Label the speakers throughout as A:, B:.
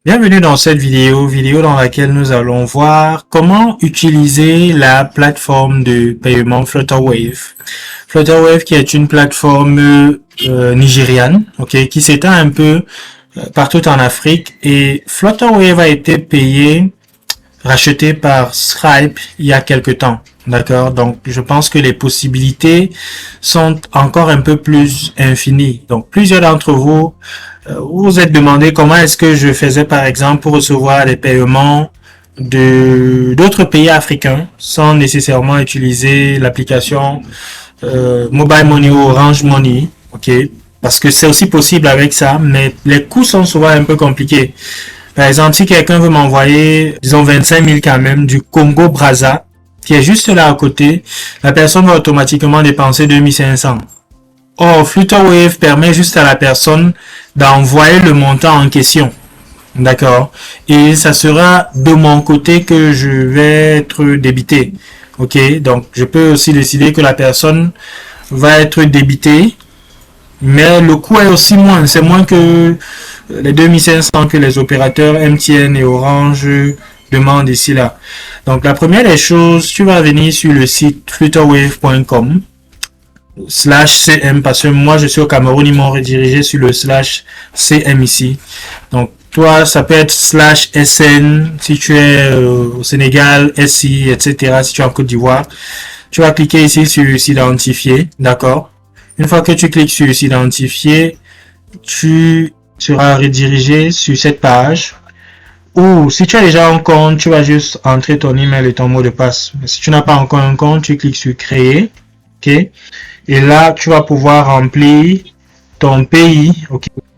A: Bienvenue dans cette vidéo dans laquelle nous allons voir comment utiliser la plateforme de paiement Flutterwave. Flutterwave qui est une plateforme nigériane, qui s'étend un peu partout en Afrique, et Flutterwave a été racheté par Stripe il y a quelque temps. D'accord, donc je pense que les possibilités sont encore un peu plus infinies. Donc plusieurs d'entre vous vous êtes demandé comment est-ce que je faisais par exemple pour recevoir des paiements de d'autres pays africains sans nécessairement utiliser l'application Mobile Money ou Orange Money, parce que c'est aussi possible avec ça, mais les coûts sont souvent un peu compliqués. Par exemple, si quelqu'un veut m'envoyer, disons 25 000 quand même, du Congo Brazza, qui est juste là à côté, la personne va automatiquement dépenser 2500. Or, Flutterwave permet juste à la personne d'envoyer le montant en question. D'accord? Et ça sera de mon côté que je vais être débité. Donc je peux aussi décider que la personne va être débitée, mais le coût est aussi moins. C'est moins que les 2500 que les opérateurs MTN et Orange demandent ici là. Donc la première des choses, tu vas venir sur le site flutterwave.com /cm, parce que moi je suis au Cameroun, ils m'ont redirigé sur le /cm ici. Donc toi ça peut être /sn si tu es au Sénégal, SI, etc. si tu es en Côte d'Ivoire. Tu vas cliquer ici sur s'identifier, d'accord. Une fois que tu cliques sur s'identifier, tu seras redirigé sur cette page. Ou si tu as déjà un compte, tu vas juste entrer ton email et ton mot de passe. Mais si tu n'as pas encore un compte, tu cliques sur créer, et là tu vas pouvoir remplir ton pays.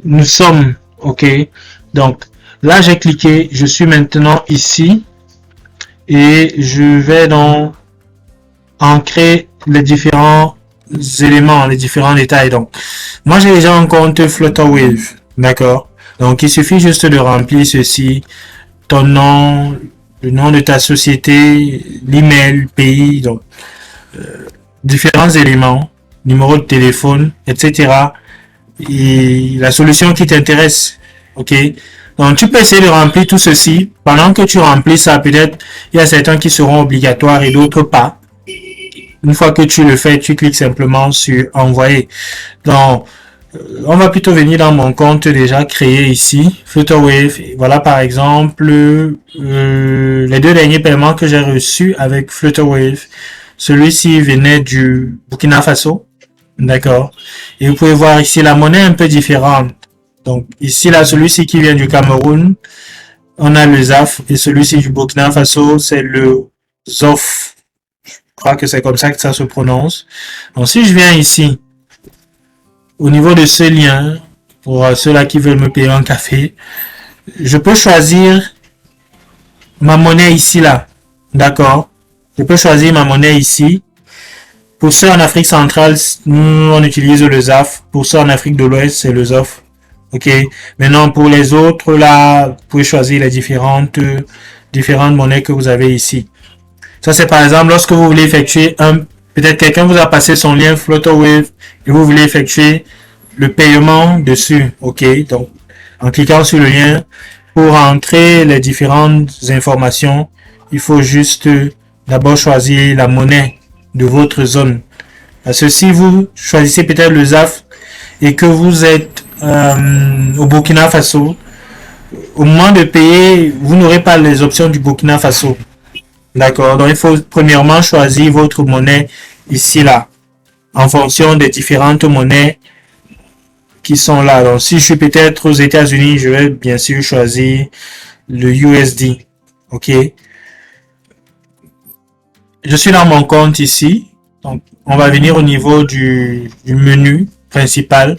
A: Nous sommes donc là j'ai cliqué, je suis maintenant ici et je vais donc ancrer les différents éléments, les différents détails. Donc moi j'ai déjà un compte Flutterwave, d'accord. Donc il suffit juste de remplir ceci: ton nom, le nom de ta société, l'email, pays, donc différents éléments, numéro de téléphone, etc. et la solution qui t'intéresse. Donc tu peux essayer de remplir tout ceci. Pendant que tu remplis ça, peut-être il y a certains qui seront obligatoires et d'autres pas. Une fois que tu le fais, tu cliques simplement sur envoyer. Donc on va plutôt venir dans mon compte déjà créé ici, Flutterwave. Voilà par exemple les deux derniers paiements que j'ai reçus avec Flutterwave. Celui-ci venait du Burkina Faso, d'accord. Et vous pouvez voir ici la monnaie un peu différente. Donc ici là, celui-ci qui vient du Cameroun, on a le ZAF, et celui-ci du Burkina Faso, c'est le ZOF. Je crois que c'est comme ça que ça se prononce. Donc si je viens ici, au niveau de ce lien, pour ceux-là qui veulent me payer un café, je peux choisir ma monnaie ici là, d'accord. Je peux choisir ma monnaie ici. Pour ceux en Afrique centrale, nous on utilise le ZAF. Pour ceux en Afrique de l'Ouest, c'est le ZOF. Maintenant pour les autres là, vous pouvez choisir les différentes monnaies que vous avez ici. Ça c'est par exemple lorsque vous voulez effectuer peut-être quelqu'un vous a passé son lien Flutterwave et vous voulez effectuer le paiement dessus. Donc en cliquant sur le lien, pour entrer les différentes informations, il faut juste d'abord choisir la monnaie de votre zone. Parce que si vous choisissez peut-être le ZAF et que vous êtes au Burkina Faso, au moment de payer, vous n'aurez pas les options du Burkina Faso. D'accord. Donc il faut premièrement choisir votre monnaie ici là, en fonction des différentes monnaies qui sont là. Donc si je suis peut-être aux États-Unis, je vais bien sûr choisir le USD. Je suis dans mon compte ici. Donc on va venir au niveau du menu principal.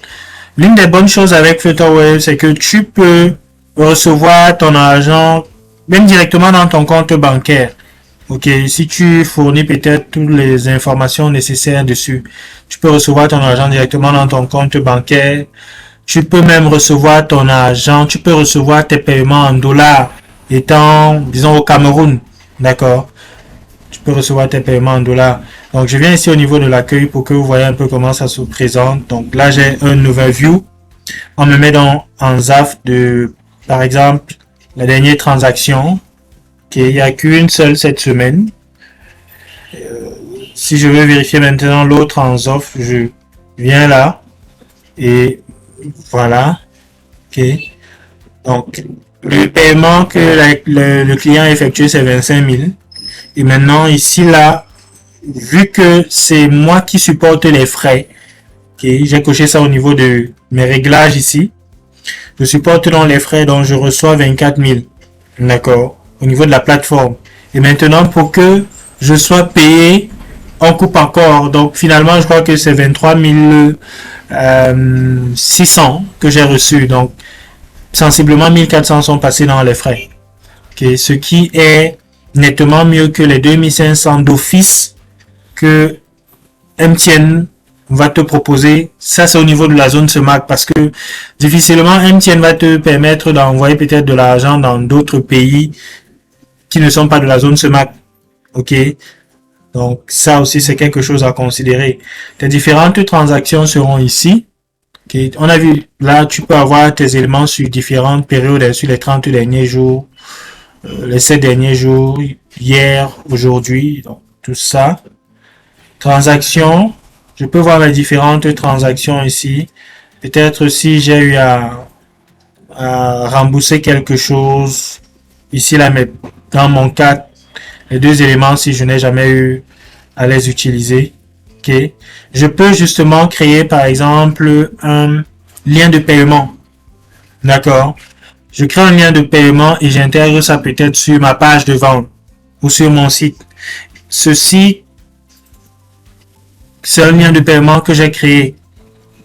A: L'une des bonnes choses avec Flutterwave, c'est que tu peux recevoir ton argent même directement dans ton compte bancaire. Si tu fournis peut-être toutes les informations nécessaires dessus, tu peux recevoir ton argent directement dans ton compte bancaire. Tu peux même recevoir ton argent, tu peux recevoir tes paiements en dollars étant, disons, au Cameroun. D'accord? Tu peux recevoir tes paiements en dollars. Donc je viens ici au niveau de l'accueil pour que vous voyez un peu comment ça se présente. Donc là j'ai un overview. On me met dans en ZAF de, par exemple, la dernière transaction. Ok, il n'y a qu'une seule cette semaine. Si je veux vérifier maintenant l'autre en offre, je viens là et voilà. Ok. Donc, le paiement que le client a effectué, c'est 25 000. Et maintenant, ici, là, vu que c'est moi qui supporte les frais, okay, j'ai coché ça au niveau de mes réglages ici. Je supporte donc les frais, donc je reçois 24 000. D'accord. Au niveau de la plateforme. Et maintenant, pour que je sois payé, on coupe encore. Donc, finalement, je crois que c'est 23 600 que j'ai reçu. Donc, sensiblement 1400 sont passés dans les frais. Okay. Ce qui est nettement mieux que les 2500 d'office que MTN va te proposer. Ça, c'est au niveau de la zone SEMAC parce que difficilement MTN va te permettre d'envoyer peut-être de l'argent dans d'autres pays qui ne sont pas de la zone SEMAC. Ok. Donc, ça aussi, c'est quelque chose à considérer. Tes différentes transactions seront ici. Okay. On a vu, là, tu peux avoir tes éléments sur différentes périodes, sur les 30 derniers jours, les 7 derniers jours, hier, aujourd'hui, donc tout ça. Transactions, je peux voir les différentes transactions ici. Peut-être si j'ai eu à rembourser quelque chose, ici, là, mais dans mon cas, les deux éléments, si je n'ai jamais eu à les utiliser. Okay. Je peux justement créer, par exemple, un lien de paiement. D'accord. Je crée un lien de paiement et j'intègre ça peut-être sur ma page de vente ou sur mon site. Ceci, c'est un lien de paiement que j'ai créé.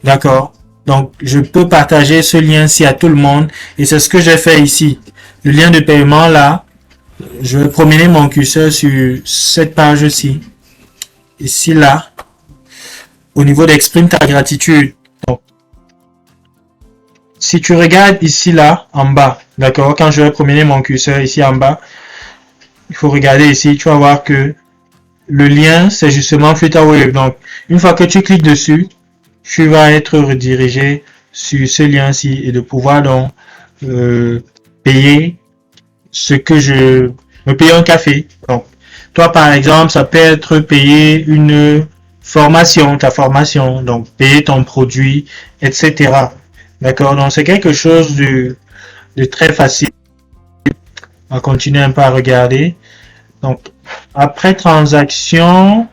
A: D'accord. Donc, je peux partager ce lien-ci à tout le monde et c'est ce que j'ai fait ici. Le lien de paiement là, je vais promener mon curseur sur cette page-ci. Ici là, au niveau d'exprime ta gratitude. Donc, si tu regardes ici là, en bas, d'accord, quand je vais promener mon curseur ici en bas, il faut regarder ici, tu vas voir que le lien, c'est justement Flutterwave. Donc, une fois que tu cliques dessus, tu vas être redirigé sur ce lien-ci et de pouvoir donc payer ce que je me payer un café. Donc, toi, par exemple, ça peut être payer une formation, ta formation, donc payer ton produit, etc. D'accord? Donc, c'est quelque chose de très facile. On va continuer un peu à regarder. Donc, après transaction,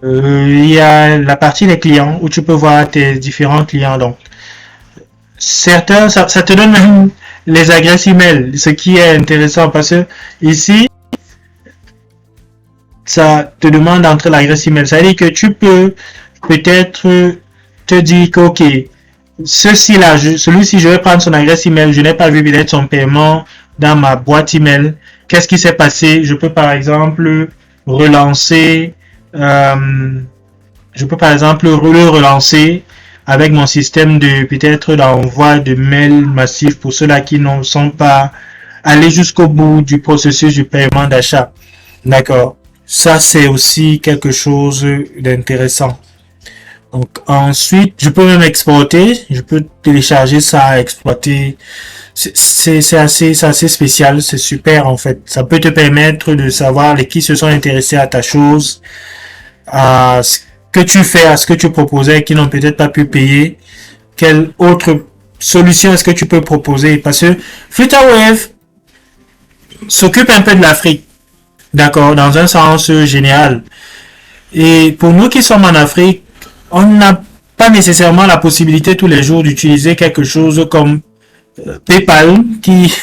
A: il y a la partie des clients où tu peux voir tes différents clients. Donc, certains, ça te donne même les adresses email, ce qui est intéressant parce que ici, ça te demande d'entrer l'adresse email. Ça veut dire que tu peux peut-être te dire que, ok, ceci-là, celui-ci, je vais prendre son adresse email, je n'ai pas vu peut-être son paiement dans ma boîte email. Qu'est-ce qui s'est passé? Je peux par exemple relancer, je peux par exemple le relancer avec mon système de peut-être d'envoi de mails massifs pour ceux-là qui ne sont pas allés jusqu'au bout du processus du paiement d'achat. D'accord. Ça, c'est aussi quelque chose d'intéressant. Donc, ensuite, je peux même exporter. Je peux télécharger ça, exploiter. C'est assez spécial. C'est super, en fait. Ça peut te permettre de savoir les qui se sont intéressés à ta chose, à ce que tu fais, à ce que tu proposais, qui n'ont peut-être pas pu payer. Quelle autre solution est-ce que tu peux proposer? Parce que Flutterwave s'occupe un peu de l'Afrique. D'accord, dans un sens général. Et pour nous qui sommes en Afrique, on n'a pas nécessairement la possibilité tous les jours d'utiliser quelque chose comme PayPal, qui,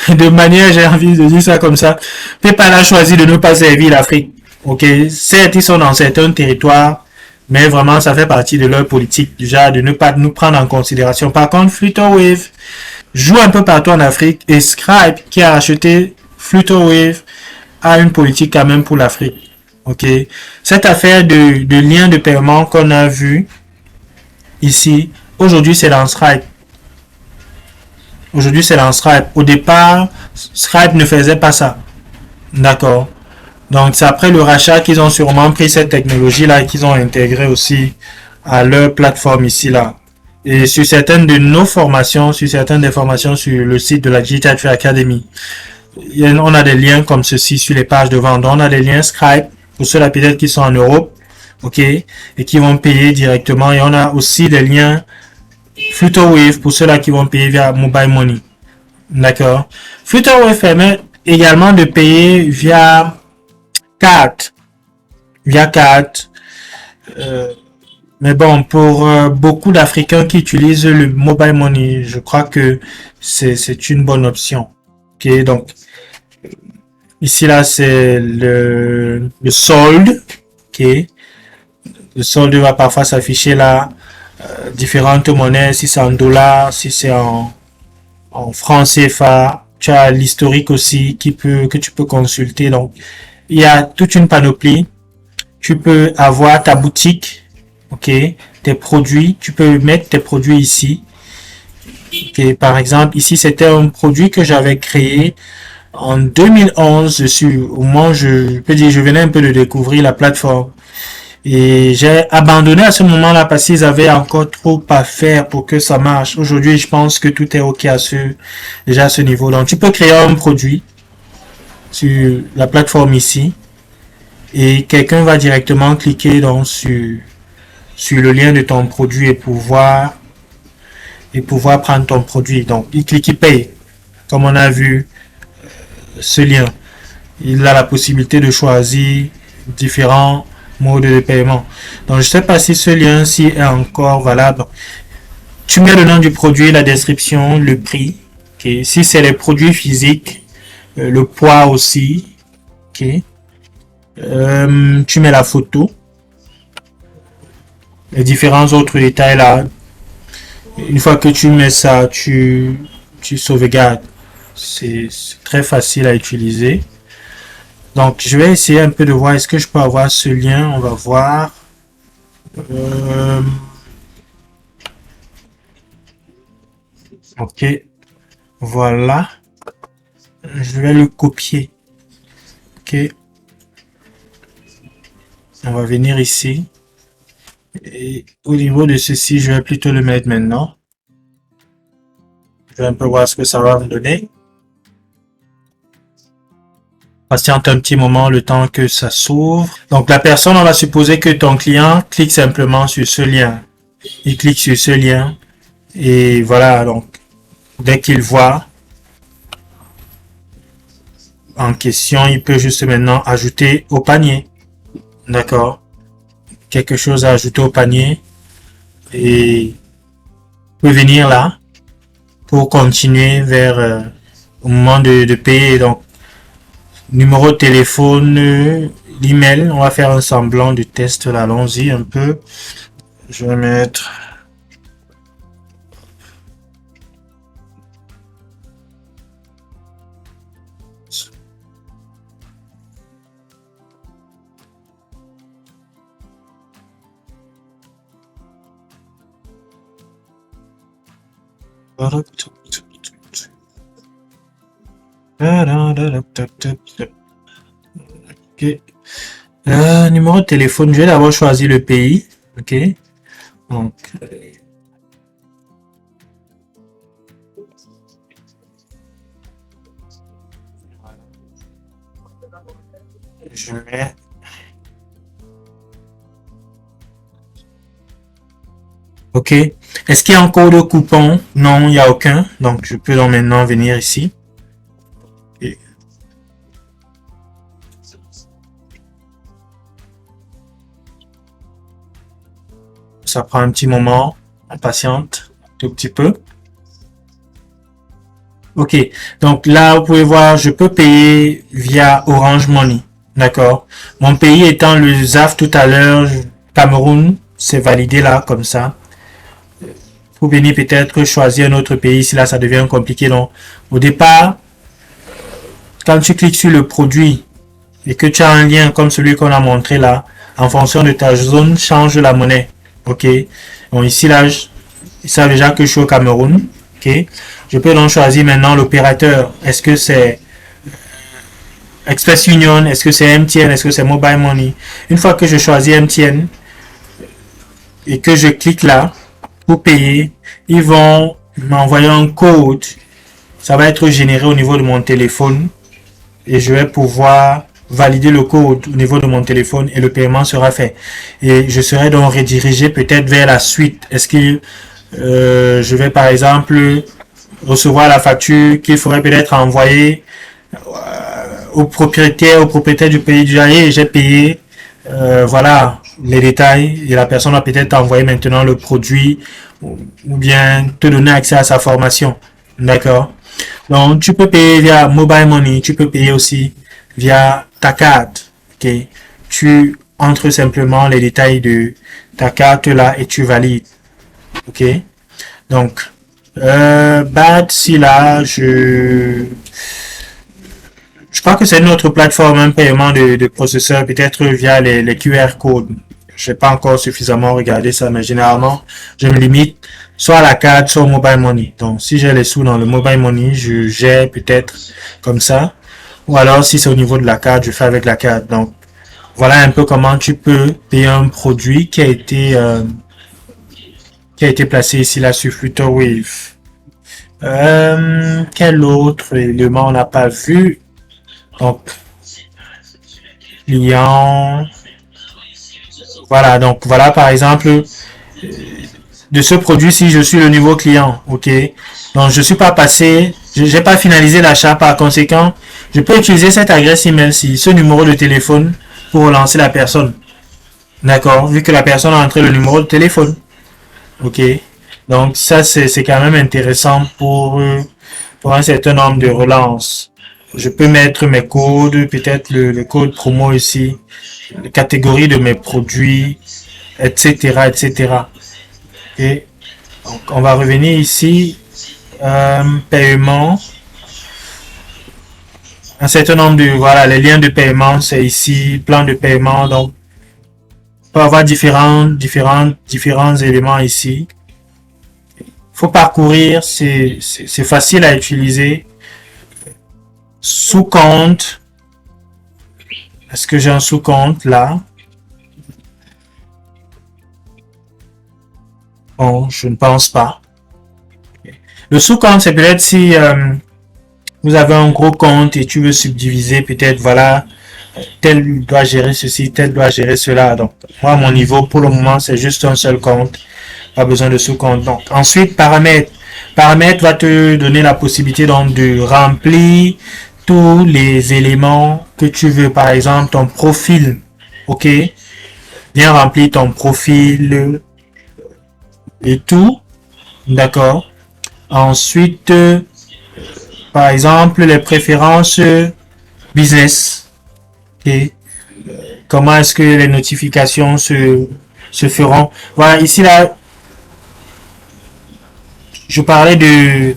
A: de manière, j'ai envie de dire ça comme ça, PayPal a choisi de ne pas servir l'Afrique. Ok, certes, ils sont dans certains territoires, mais vraiment, ça fait partie de leur politique, déjà, de ne pas nous prendre en considération. Par contre, Flutterwave joue un peu partout en Afrique et Stripe, qui a acheté Flutterwave, a une politique quand même pour l'Afrique. Ok, cette affaire de lien de paiement qu'on a vu ici, aujourd'hui c'est dans Stripe. Aujourd'hui c'est dans Stripe. Au départ, Stripe ne faisait pas ça. D'accord. Donc c'est après le rachat qu'ils ont sûrement pris cette technologie là et qu'ils ont intégré aussi à leur plateforme ici là. Et sur certaines de nos formations, sur certaines des formations sur le site de la Digital Trade Academy, on a des liens comme ceci sur les pages de vente. On a des liens Skype pour ceux-là peut-être qui sont en Europe, ok, et qui vont payer directement. Et on a aussi des liens Flutterwave pour ceux-là qui vont payer via Mobile Money. D'accord. Flutterwave permet également de payer via carte. Via carte. Mais bon, pour beaucoup d'Africains qui utilisent le Mobile Money, je crois que c'est une bonne option. Ok, donc ici là c'est le solde. Ok, le solde va parfois s'afficher là, différentes monnaies, si c'est en dollars, si c'est en francs CFA. Tu as l'historique aussi que tu peux consulter. Donc il y a toute une panoplie. Tu peux avoir ta boutique. Ok, tes produits, tu peux mettre tes produits ici. Ok, par exemple, ici c'était un produit que j'avais créé en 2011 dessus. Au moins, je peux dire, je venais un peu de découvrir la plateforme. Et j'ai abandonné à ce moment-là parce qu'ils avaient encore trop à faire pour que ça marche. Aujourd'hui, je pense que tout est ok déjà à ce niveau. Donc, tu peux créer un produit sur la plateforme ici et quelqu'un va directement cliquer donc sur le lien de ton produit et pouvoir prendre ton produit. Donc, il clique, il paye. Comme on a vu ce lien, il a la possibilité de choisir différents modes de paiement. Donc, je ne sais pas si ce lien-ci est encore valable. Tu mets le nom du produit, la description, le prix. Okay. Si c'est les produits physiques, le poids aussi. Okay. Tu mets la photo. Les différents autres détails là. Une fois que tu mets ça, tu sauvegardes. C'est très facile à utiliser. Donc, je vais essayer un peu de voir est-ce que je peux avoir ce lien. On va voir. Ok. Voilà. Je vais le copier. Ok. On va venir ici. Et au niveau de ceci, je vais plutôt le mettre maintenant. Je vais un peu voir ce que ça va me donner. Patiente un petit moment le temps que ça s'ouvre. Donc la personne, on va supposer que ton client clique simplement sur ce lien. Il clique sur ce lien. Et voilà, donc dès qu'il voit en question, il peut juste maintenant ajouter au panier. D'accord. Quelque chose à ajouter au panier et peut venir là pour continuer vers au moment de payer. Donc numéro de téléphone, l'email, on va faire un semblant de test là, allons-y un peu. Je vais mettre ok. Numéro de téléphone, je vais d'abord choisir le pays. Ok. Donc, je mets ok. Est-ce qu'il y a un code coupon? Non, il n'y a aucun. Donc, je peux donc maintenant venir ici. Et ça prend un petit moment. On patiente un tout petit peu. Ok. Donc là, vous pouvez voir, je peux payer via Orange Money. D'accord. Mon pays étant le ZAF tout à l'heure, Cameroun, c'est validé là, comme ça. Pour venir peut-être choisir un autre pays, si là ça devient compliqué. Donc, au départ, quand tu cliques sur le produit et que tu as un lien comme celui qu'on a montré là, en fonction de ta zone, change la monnaie. Ok. Donc ici là, ils savent déjà que je suis au Cameroun. Ok. Je peux donc choisir maintenant l'opérateur. Est-ce que c'est Express Union? Est-ce que c'est MTN? Est-ce que c'est Mobile Money? Une fois que je choisis MTN et que je clique là, pour payer, ils vont m'envoyer un code. Ça va être généré au niveau de mon téléphone et je vais pouvoir valider le code au niveau de mon téléphone et le paiement sera fait. Et je serai donc redirigé peut-être vers la suite. Est-ce que je vais par exemple recevoir la facture qu'il faudrait peut-être envoyer au propriétaire du pays du et j'ai payé, voilà les détails et la personne va peut-être envoyer maintenant le produit ou bien te donner accès à sa formation. D'accord? Donc tu peux payer via Mobile Money, tu peux payer aussi via ta carte. Ok? Tu entres simplement les détails de ta carte là et tu valides. Ok? Donc BAD, si là je crois que c'est une autre plateforme, un paiement de processeurs, peut-être via les QR codes. Je n'ai pas encore suffisamment regardé ça, mais généralement, je me limite soit à la carte, soit au mobile money. Donc, si j'ai les sous dans le mobile money, je gère peut-être comme ça. Ou alors, si c'est au niveau de la carte, je fais avec la carte. Donc, voilà un peu comment tu peux payer un produit qui a été placé ici là sur Flutterwave. Quel autre élément on n'a pas vu? Donc, client. Voilà, donc voilà par exemple, de ce produit-ci, je suis le niveau client, ok. Donc, je suis pas passé, j'ai pas finalisé l'achat, par conséquent, je peux utiliser cette adresse email-ci, ce numéro de téléphone pour relancer la personne. D'accord, vu que la personne a entré le numéro de téléphone. Ok. Donc, ça, c'est quand même intéressant pour un certain nombre de relances. Je peux mettre mes codes, peut-être le code promo ici, les catégories de mes produits, etc., etc. Et donc, on va revenir ici, paiement. Un certain nombre de, voilà, les liens de paiement, c'est ici, plan de paiement. Donc, on peut avoir différents éléments ici. Faut parcourir, c'est facile à utiliser. Sous-compte. Est-ce que j'ai un sous-compte là? Bon, je ne pense pas. Le sous-compte, c'est peut-être si vous avez un gros compte et tu veux subdiviser, peut-être, voilà, tel doit gérer ceci, tel doit gérer cela. Donc, moi, à mon niveau, pour le moment, c'est juste un seul compte. Pas besoin de sous-compte. Donc, ensuite, paramètres. Paramètres va te donner la possibilité donc de remplir tous les éléments que tu veux. Par exemple, ton profil. OK? Bien remplir ton profil et tout. D'accord? Ensuite, par exemple, les préférences business. OK? Comment est-ce que les notifications se feront? Voilà, ici, là, je parlais de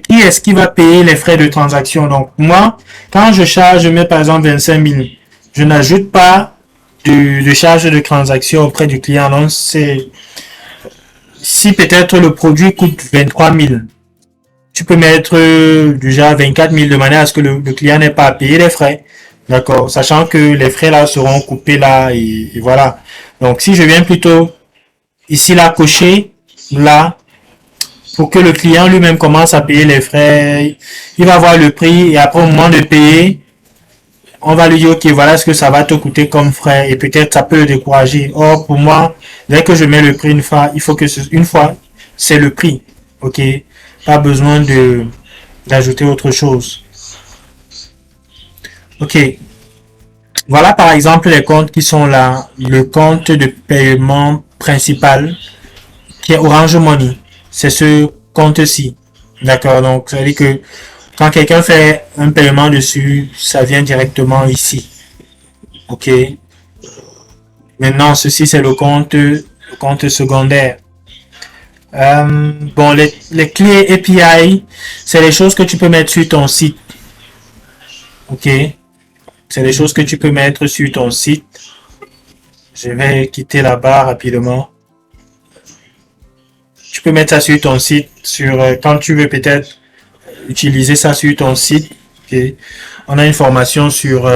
A: qui est-ce qui va payer les frais de transaction. Donc, moi, quand je charge, je mets par exemple 25 000. Je n'ajoute pas de charge de transaction auprès du client. Donc, c'est si peut-être le produit coûte 23 000, tu peux mettre déjà 24 000 de manière à ce que le client n'ait pas à payer les frais. D'accord. Sachant que les frais là seront coupés là et voilà. Donc, si je viens plutôt ici là cocher là, pour que le client lui-même commence à payer les frais, il va voir le prix et après au moment de payer, on va lui dire ok voilà ce que ça va te coûter comme frais et peut-être ça peut le décourager. Or pour moi, dès que je mets le prix une fois, il faut que une fois c'est le prix, ok, pas besoin de d'ajouter autre chose. Ok, voilà par exemple les comptes qui sont là, le compte de paiement principal qui est Orange Money. C'est ce compte-ci. D'accord? Donc, ça veut dire que quand quelqu'un fait un paiement dessus, ça vient directement ici. OK? Maintenant, ceci, c'est le compte secondaire. Bon, les clés API, c'est les choses que tu peux mettre sur ton site. OK? C'est les choses que tu peux mettre sur ton site. Je vais quitter la barre rapidement. Tu peux mettre ça sur ton site, quand tu veux peut-être utiliser ça sur ton site. Okay. On a une formation sur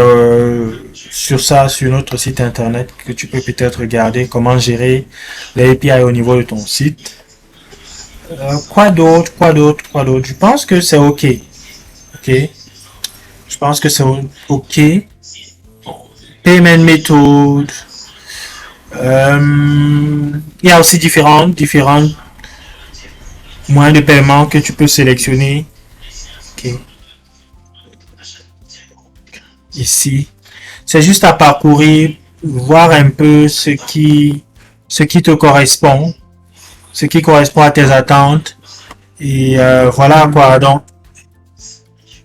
A: ça sur notre site internet que tu peux peut-être regarder comment gérer les API au niveau de ton site. Quoi d'autre? Je pense que c'est OK. OK. Je pense que c'est OK. Payment method. Il y a aussi différents moyens de paiement que tu peux sélectionner. OK. Ici. C'est juste à parcourir, voir un peu ce qui te correspond, ce qui correspond à tes attentes. Et voilà quoi. Donc,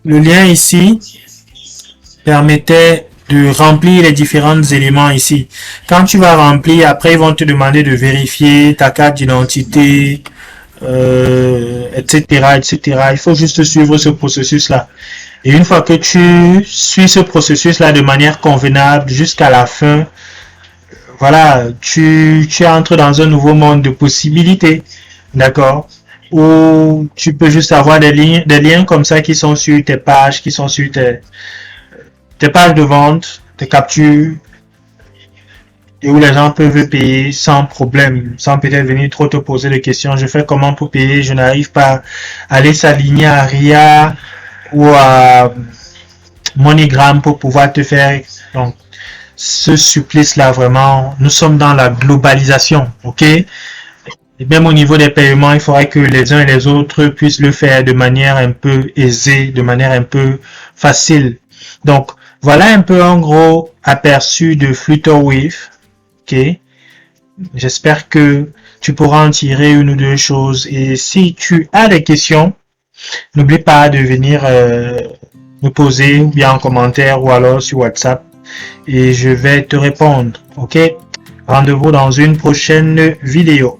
A: le lien ici permettait de remplir les différents éléments ici. Quand tu vas remplir, après ils vont te demander de vérifier ta carte d'identité, etc. Il faut juste suivre ce processus-là. Et une fois que tu suis ce processus-là de manière convenable jusqu'à la fin, voilà, tu entres dans un nouveau monde de possibilités, d'accord? Où tu peux juste avoir des liens comme ça qui sont sur tes pages, qui sont sur tes pages de vente, tes captures, et où les gens peuvent payer sans problème, sans peut-être venir trop te poser des questions. Je fais comment pour payer? Je n'arrive pas à aller s'aligner à RIA ou à MoneyGram pour pouvoir te faire. Donc, ce supplice-là, vraiment, nous sommes dans la globalisation, ok? Et même au niveau des paiements, il faudrait que les uns et les autres puissent le faire de manière un peu aisée, de manière un peu facile. Donc, voilà un peu un gros aperçu de Flutterwave, ok? J'espère que tu pourras en tirer une ou deux choses. Et si tu as des questions, n'oublie pas de venir me poser ou bien en commentaire ou alors sur WhatsApp et je vais te répondre. Ok? Rendez-vous dans une prochaine vidéo.